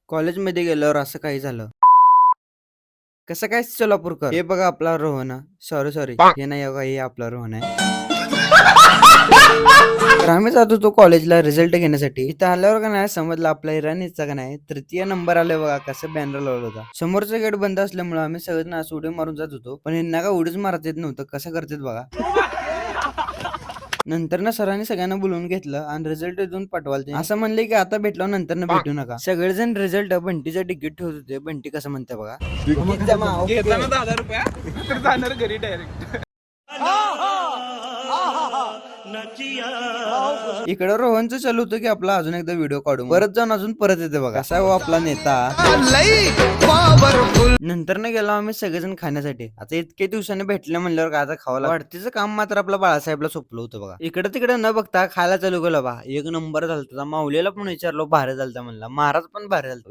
कॉलेजमध्ये गेल्यावर असं काही झालं. कसं काय सोलापूरकर? हे बघा आपला रोहन. सॉरी सॉरी, हे नाही बघा, हे आपला रोहन आहे. तर आम्ही जात होतो कॉलेजला रिझल्ट घेण्यासाठी. इथं आल्यावर का नाही समजलं आपला इराणीचा का नाही तृतीय नंबर आलाय बघा. कसं बॅनर लावला होता. समोरचा गेट बंद असल्यामुळे आम्ही सगळं असं उडी मारून जात होतो, पण यांना का उडीच मारत येत नव्हतं. कसं करतात बघा. नंतर ना सरांनी सगळ्यांना बोलवून घेतलं आणि रिझल्ट देऊन पाठवाल ते. असं म्हणले की आता भेटलो नंतर ना भेटू नका. सगळेजण रिझल्ट बंटीचं तिकीट ठेवत होते. बंटी कसं म्हणते बघा. घेताना 10,000 रुपया तर जाणार घरी डायरेक्ट. इकडं रोहनचं चालू होतं की आपला अजून एकदा व्हिडिओ काढू. परत जाऊन अजून परत येते बघा. कसा हो आपला नेता. नंतर ना गेलो आम्ही सगळेजण खाण्यासाठी. आता इतके दिवसांनी भेटले म्हणल्यावर काय आता खावं लागतं. वाढतीचं काम मात्र आपल्या बाळासाहेबला सोपलं होतं बघा. इकडे तिकडे न बघता खायला चालू केलं बा. एक नंबर झालता. माऊलीला पण विचारलो भारी झालता म्हणला. महाराज पण भारी झालता.